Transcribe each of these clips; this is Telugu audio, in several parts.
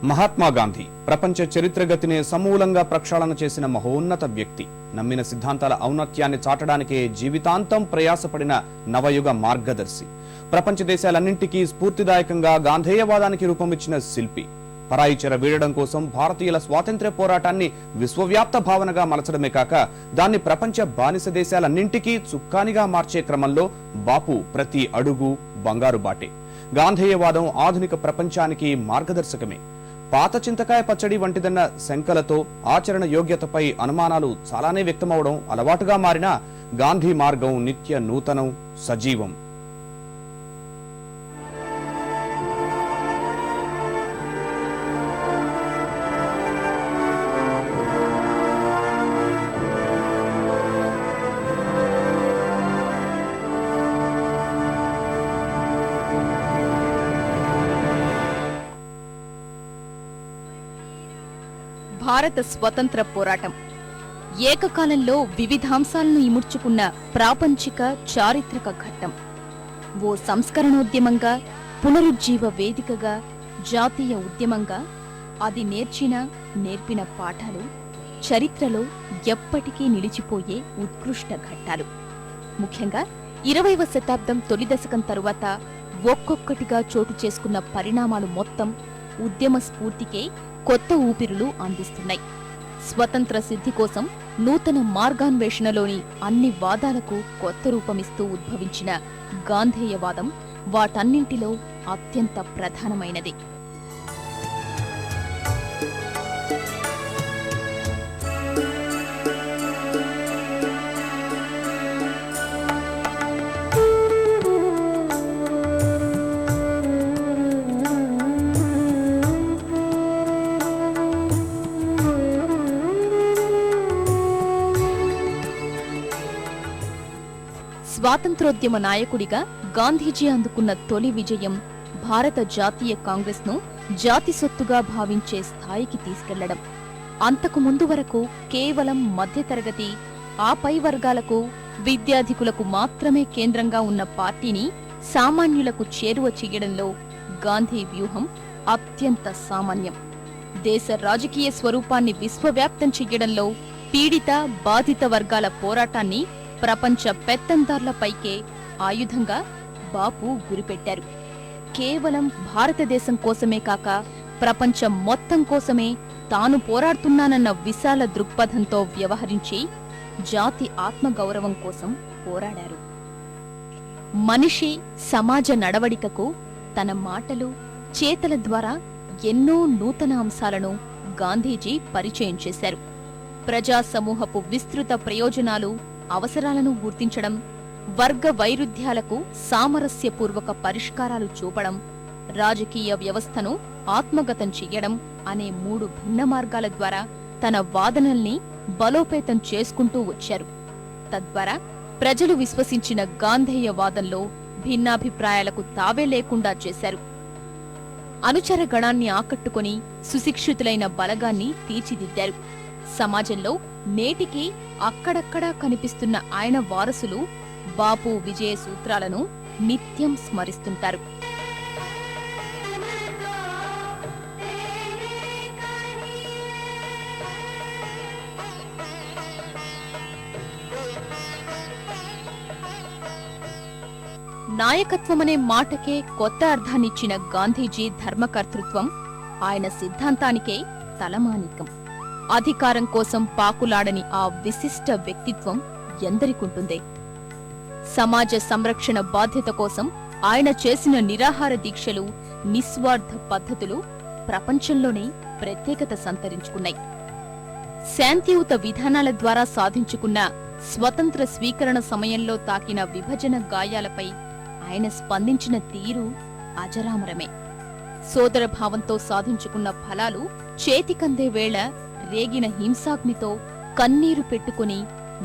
మహాత్మా గాంధీ ప్రపంచ చరిత్రగతిని సమూలంగా ప్రక్షాళన చేసిన మహోన్నత వ్యక్తి. నమ్మిన సిద్ధాంతాల ఔన్నత్యాన్ని చాటడానికే జీవితాంతం ప్రయాసపడిన నవయుగ మార్గదర్శి. ప్రపంచ దేశాలన్నింటికీ స్ఫూర్తిదాయకంగా గాంధేయవాదానికి రూపమిచ్చిన శిల్పి. పరాయి చెర వీడడం కోసం భారతీయుల స్వాతంత్ర్య పోరాటాన్ని విశ్వవ్యాప్త భావనగా మలచడమే కాక దాన్ని ప్రపంచ బానిస దేశాలన్నింటికీ చుక్కానిగా మార్చే క్రమంలో బాపు ప్రతి అడుగు బంగారు బాటే. గాంధేయవాదం ఆధునిక ప్రపంచానికి మార్గదర్శకమే. పాత చింతకాయ పచ్చడి వంటిదన్న శంకలతో ఆచరణ యోగ్యతపై అనుమానాలు చాలానే వ్యక్తమవడం అలవాటుగా మారిన గాంధీ మార్గం నిత్య నూతనం, సజీవం. భారత స్వతంత్ర పోరాటం ఏకకాలంలో వివిధాంశాలను ఇముడ్చుకున్న ప్రాపంచిక చారిత్రక ఘట్టం. ఓ సంస్కరణోద్యమంగా, పునరుజ్జీవ వేదికగా, జాతీయ ఉద్యమంగా అది నేర్పిన పాఠాలు చరిత్రలో ఎప్పటికీ నిలిచిపోయే ఉత్కృష్ట ఘట్టాలు. ముఖ్యంగా 20వ శతాబ్దం తొలి దశకం తరువాత ఒక్కొక్కటిగా చోటు చేసుకున్న పరిణామాలు మొత్తం ఉద్యమ స్ఫూర్తికే కొత్త ఊపిరులు అందిస్తున్నాయి. స్వతంత్ర సిద్ధి కోసం నూతన మార్గాన్వేషణలోని అన్ని వాదాలకు కొత్త రూపమిస్తూ ఉద్భవించిన గాంధేయవాదం వాటన్నింటిలో అత్యంత ప్రధానమైనది. స్వాతంత్రోద్యమ నాయకుడిగా గాంధీజీ అందుకున్న తొలి విజయం భారత జాతీయ కాంగ్రెస్ ను జాతి సొత్తుగా భావించే స్థాయికి తీసుకెళ్లడం. అంతకు ముందు వరకు కేవలం మధ్యతరగతి, ఆపై వర్గాలకు, విద్యాధికులకు మాత్రమే కేంద్రంగా ఉన్న పార్టీని సామాన్యులకు చేరువ చేయడంలో గాంధీ వ్యూహం అత్యంత సామాన్యం. దేశ రాజకీయ స్వరూపాన్ని విశ్వవ్యాప్తం చెయ్యడంలో పీడిత, బాధిత వర్గాల పోరాటాన్ని ప్రపంచ పెత్తందార్లపైకే ఆయుధంగా బాపు గురిపెట్టారు. కేవలం భారతదేశం కోసమే కాక ప్రపంచం మొత్తం కోసమే తాను పోరాడుతున్నానన్న విశాల దృక్పథంతో వ్యవహరించి జాతి ఆత్మగౌరవం కోసం పోరాడారు. మనిషి సమాజ నడవడికకు తన మాటలు, చేతల ద్వారా ఎన్నో నూతన అంశాలను గాంధీజీ పరిచయం చేశారు. ప్రజా సమూహపు విస్తృత ప్రయోజనాలు, అవసరాలను గుర్తించడం, వర్గ వైరుధ్యాలకు సామరస్యపూర్వక పరిష్కారాలు చూపడం, రాజకీయ వ్యవస్థను ఆత్మగతం చెయ్యడం అనే 3 భిన్న మార్గాల ద్వారా తన వాదనల్ని బలోపేతం చేసుకుంటూ వచ్చారు. తద్వారా ప్రజలు విశ్వసించిన గాంధేయవాదంలో భిన్నాభిప్రాయాలకు తావే లేకుండా చేశారు. అనుచర గణాన్ని ఆకట్టుకుని సుశిక్షితులైన బలగాన్ని తీర్చిదిద్దారు. సమాజంలో నేటికి అక్కడక్కడా కనిపిస్తున్న ఆయన వారసులు బాపు విజయ సూత్రాలను నిత్యం స్మరిస్తుంటారు. నాయకత్వమనే మాటకే కొత్త అర్థాన్నిచ్చిన గాంధీజీ ధర్మకర్తృత్వం ఆయన సిద్ధాంతానికే తలమానికం. అధికారం కోసం పాకులాడని ఆ విశిష్ట వ్యక్తిత్వం ఎందరికుంటుందే. సమాజ సంరక్షణ బాధ్యత కోసం ఆయన చేసిన నిరాహార దీక్షలు, నిస్వార్థ పద్ధతులు ప్రపంచంలోనే ప్రత్యేకత సంతరించుకున్నాయి. శాంతియుత విధానాల ద్వారా సాధించుకున్న స్వతంత్ర స్వీకరణ సమయంలో తాకిన విభజన గాయాలపై ఆయన స్పందించిన తీరు అజరామరమే. సోదరభావంతో సాధించుకున్న ఫలాలు చేతికందే వేళ రేగిన హింసాగ్నితో కన్నీరు పెట్టుకుని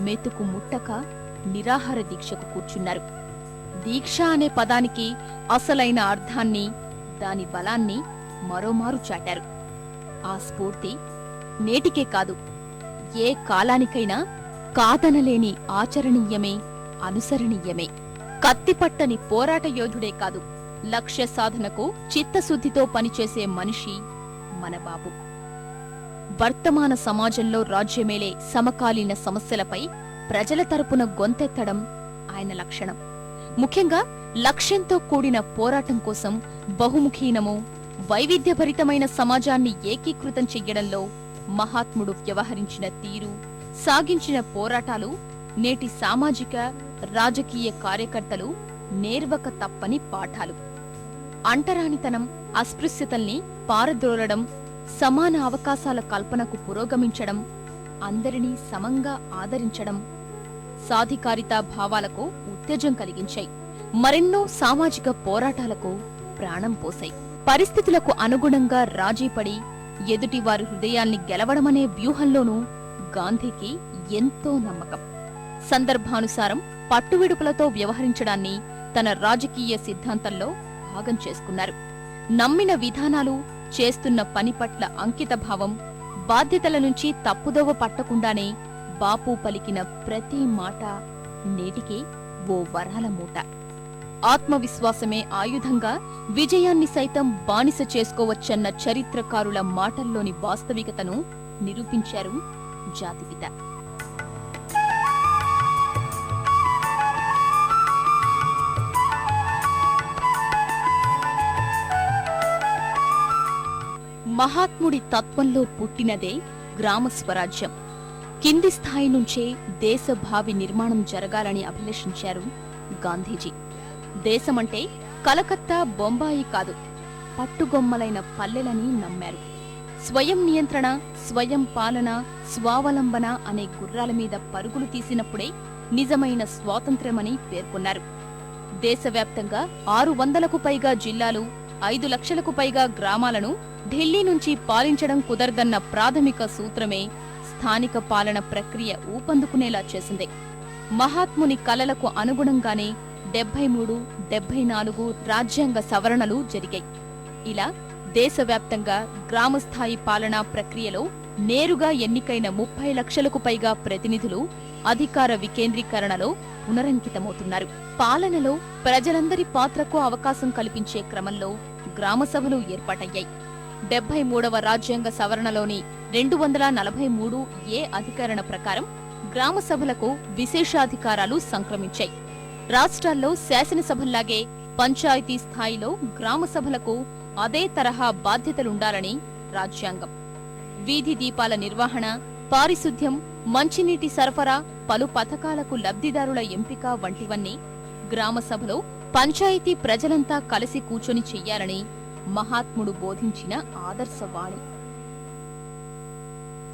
మెతుకు ముట్టక నిరాహార దీక్షకు కూర్చున్నారు. దీక్ష అనే పదానికి అసలైన అర్థాన్ని, దాని బలాన్ని మరోమారు చాటారు. ఆ స్ఫూర్తి నేటికే కాదు, ఏ కాలానికైనా కాదనలేని ఆచరణీయమే, అనుసరణీయమే. కత్తిపట్టని పోరాట యోధుడే కాదు, లక్ష్య సాధనకు చిత్తశుద్ధితో పనిచేసే మనిషి, మన బాబు. వర్తమాన సమాజంలో రాజ్యమేలే సమకాలీన సమస్యలపై ప్రజల తరపున గొంతెత్తడం ఆయన లక్షణం. ముఖ్యంగా లక్ష్యంతో కూడిన పోరాటం కోసం బహుముఖీనము, వైవిధ్యభరితమైన సమాజాన్ని ఏకీకృతం చెయ్యడంలో మహాత్ముడు వ్యవహరించిన తీరు, సాగించిన పోరాటాలు నేటి సామాజిక, రాజకీయ కార్యకర్తలు నేర్వక తప్పని పాఠాలు. అంటరానితనం, అస్పృశ్యతల్ని పారద్రోలడం, సమాన అవకాశాల కల్పనకు పురోగమించడం, అందరినీ సమంగా ఆదరించడం, సాధికారితా భావాలకు ఉత్తేజం కలిగించాయి. మరెన్నో సామాజిక పోరాటాలకు ప్రాణం పోశాయి. పరిస్థితులకు అనుగుణంగా రాజీపడి ఎదుటివారి హృదయాల్ని గెలవడమనే వ్యూహంలోనూ గాంధీకి ఎంతో నమ్మకం. సందర్భానుసారం పట్టువిడుపులతో వ్యవహరించడాన్ని తన రాజకీయ సిద్ధాంతంలో భాగం చేసుకున్నారు. నమ్మిన విధానాలు, చేస్తున్న పని పట్ల అంకితభావం, బాధ్యతల నుంచి తప్పుదోవ పట్టకుండానే బాపు పలికిన ప్రతి మాట నేటికి ఓ వరాల మూట. ఆత్మవిశ్వాసమే ఆయుధంగా విజయాన్ని సైతం బానిస చేసుకోవచ్చన్న చరిత్రకారుల మాటల్లోని వాస్తవికతను నిరూపించారు జాతిపిత. మహాత్ముడి తత్వంలో పుట్టినదే గ్రామ స్వరాజ్యం. కింది స్థాయి నుంచే దేశ భావి నిర్మాణం జరగాలని అభిలషించారు గాంధీజీ. దేశమంటే కలకత్తా, బొంబాయి కాదు, పట్టుగొమ్మలైన పల్లెలని నమ్మారు. స్వయం నియంత్రణ, స్వయం పాలన, స్వావలంబన అనే గుర్రాల మీద పరుగులు తీసినప్పుడే నిజమైన స్వాతంత్ర్యమని పేర్కొన్నారు. దేశవ్యాప్తంగా 600కు పైగా జిల్లాలు, 5 లక్షలకు పైగా గ్రామాలను ఢిల్లీ నుంచి పాలించడం కుదరదన్న ప్రాథమిక సూత్రమే స్థానిక పాలన ప్రక్రియ ఊపందుకునేలా చేసింది. మహాత్ముని కలలకు అనుగుణంగానే 73, 74 రాజ్యాంగ సవరణలు జరిగాయి. ఇలా దేశవ్యాప్తంగా గ్రామస్థాయి పాలనా ప్రక్రియలో నేరుగా ఎన్నికైన 30 లక్షలకు పైగా ప్రతినిధులు అధికార వికేంద్రీకరణలో పునరంకితమవుతున్నారు. పాలనలో ప్రజలందరి పాత్రకు అవకాశం కల్పించే క్రమంలో గ్రామసభలు ఏర్పాటయ్యాయి. 73వ రాజ్యాంగ సవరణలోని 243 అధికరణ ప్రకారం గ్రామసభలకు విశేషాధికారాలు సంక్రమించాయి. రాష్ట్రాల్లో శాసనసభల్లాగే పంచాయతీ స్థాయిలో గ్రామసభలకు అదే తరహా బాధ్యతలుండాలని రాజ్యాంగం. వీధి దీపాల నిర్వహణ, పారిశుద్ధ్యం, మంచినీటి సరఫరా, పలు పథకాలకు లబ్ధిదారుల ఎంపిక వంటివన్నీ గ్రామసభలో పంచాయతీ ప్రజలంతా కలిసి కూర్చొని చెయ్యాలని మహాత్ముడు బోధించిన ఆదర్శవాణి.